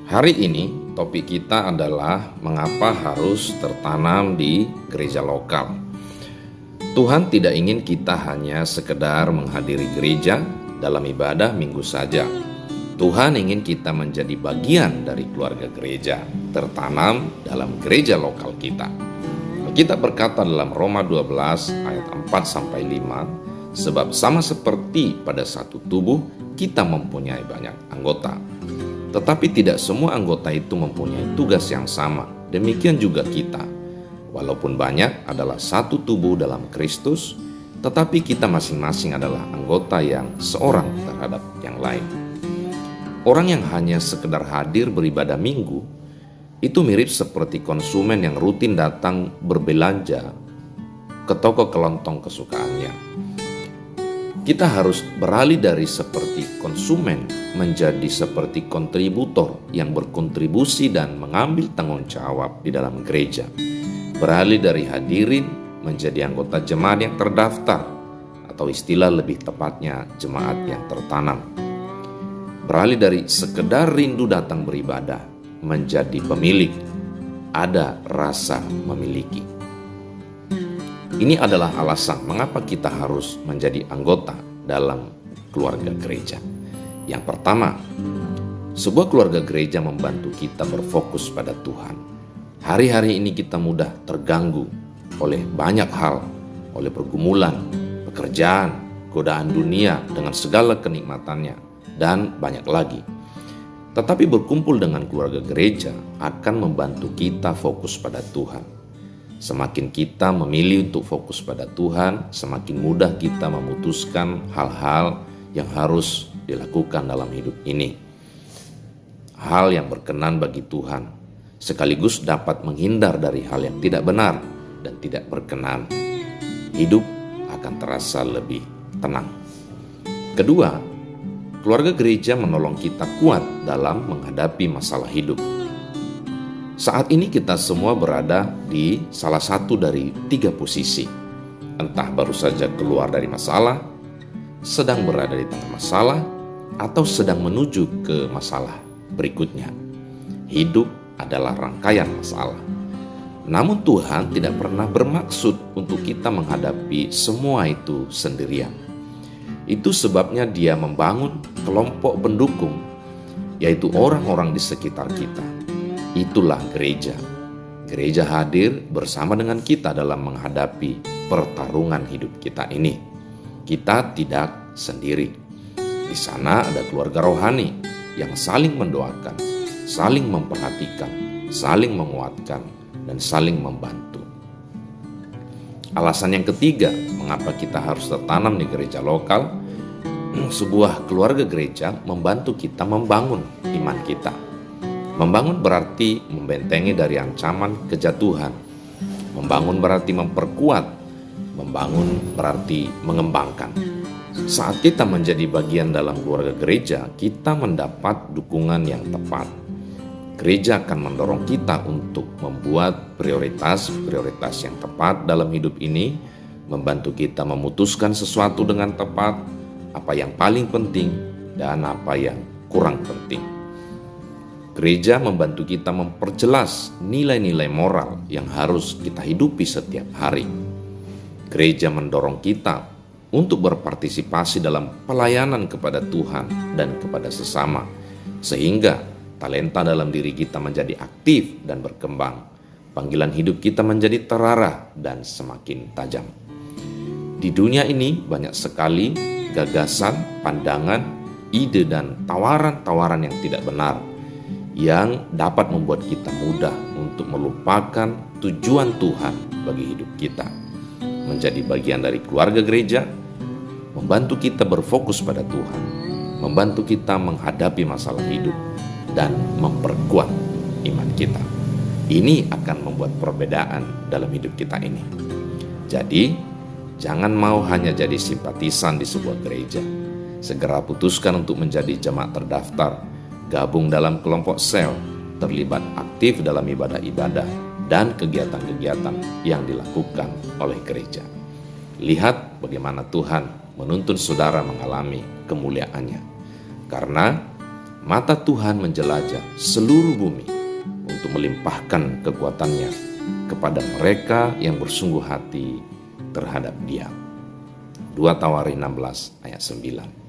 Hari ini topik kita adalah mengapa harus tertanam di gereja lokal. Tuhan tidak ingin kita hanya sekedar menghadiri gereja dalam ibadah minggu saja. Tuhan ingin kita menjadi bagian dari keluarga gereja, tertanam dalam gereja lokal kita. Kita berkata dalam Roma 12 ayat 4-5, sebab sama seperti pada satu tubuh kita mempunyai banyak anggota, tetapi tidak semua anggota itu mempunyai tugas yang sama. Demikian juga kita, walaupun banyak adalah satu tubuh dalam Kristus, tetapi kita masing-masing adalah anggota yang seorang terhadap yang lain. Orang yang hanya sekedar hadir beribadah minggu, itu mirip seperti konsumen yang rutin datang berbelanja ke toko kelontong kesukaannya. Kita harus beralih dari seperti konsumen menjadi seperti kontributor yang berkontribusi dan mengambil tanggung jawab di dalam gereja. Beralih dari hadirin menjadi anggota jemaat yang terdaftar, atau istilah lebih tepatnya jemaat yang tertanam. Beralih dari sekedar rindu datang beribadah menjadi pemilik, ada rasa memiliki. Ini adalah alasan mengapa kita harus menjadi anggota dalam keluarga gereja. Yang pertama, sebuah keluarga gereja membantu kita berfokus pada Tuhan. Hari-hari ini kita mudah terganggu oleh banyak hal, oleh pergumulan, pekerjaan, godaan dunia dengan segala kenikmatannya, dan banyak lagi. Tetapi berkumpul dengan keluarga gereja akan membantu kita fokus pada Tuhan. Semakin kita memilih untuk fokus pada Tuhan, semakin mudah kita memutuskan hal-hal yang harus dilakukan dalam hidup ini. Hal yang berkenan bagi Tuhan, sekaligus dapat menghindar dari hal yang tidak benar dan tidak berkenan. Hidup akan terasa lebih tenang. Kedua, keluarga gereja menolong kita kuat dalam menghadapi masalah hidup. Saat ini kita semua berada di salah satu dari 3 posisi. Entah baru saja keluar dari masalah, sedang berada di tengah masalah, atau sedang menuju ke masalah berikutnya. Hidup adalah rangkaian masalah. Namun Tuhan tidak pernah bermaksud untuk kita menghadapi semua itu sendirian. Itu sebabnya Dia membangun kelompok pendukung, yaitu orang-orang di sekitar kita. Itulah gereja. Gereja hadir bersama dengan kita dalam menghadapi pertarungan hidup kita ini. Kita tidak sendiri. Di sana ada keluarga rohani yang saling mendoakan, saling memperhatikan, saling menguatkan, dan saling membantu. Alasan yang ketiga, mengapa kita harus tertanam di gereja lokal? Sebuah keluarga gereja membantu kita membangun iman kita. Membangun berarti membentengi dari ancaman kejatuhan. Membangun berarti memperkuat. Membangun berarti mengembangkan. Saat kita menjadi bagian dalam keluarga gereja, kita mendapat dukungan yang tepat. Gereja akan mendorong kita untuk membuat prioritas-prioritas yang tepat dalam hidup ini, membantu kita memutuskan sesuatu dengan tepat, apa yang paling penting dan apa yang kurang penting. Gereja membantu kita memperjelas nilai-nilai moral yang harus kita hidupi setiap hari. Gereja mendorong kita untuk berpartisipasi dalam pelayanan kepada Tuhan dan kepada sesama, sehingga talenta dalam diri kita menjadi aktif dan berkembang. Panggilan hidup kita menjadi terarah dan semakin tajam. Di dunia ini banyak sekali gagasan, pandangan, ide, dan tawaran-tawaran yang tidak benar yang dapat membuat kita mudah untuk melupakan tujuan Tuhan bagi hidup kita. Menjadi bagian dari keluarga gereja membantu kita berfokus pada Tuhan, membantu kita menghadapi masalah hidup, dan memperkuat iman kita. Ini akan membuat perbedaan dalam hidup kita ini. Jadi, jangan mau hanya jadi simpatisan di sebuah gereja. Segera putuskan untuk menjadi jemaat terdaftar, gabung dalam kelompok sel, terlibat aktif dalam ibadah-ibadah dan kegiatan-kegiatan yang dilakukan oleh gereja. Lihat bagaimana Tuhan menuntun saudara mengalami kemuliaannya. Karena mata Tuhan menjelajah seluruh bumi untuk melimpahkan kekuatannya kepada mereka yang bersungguh hati terhadap Dia. 2 Tawari 16 ayat 9.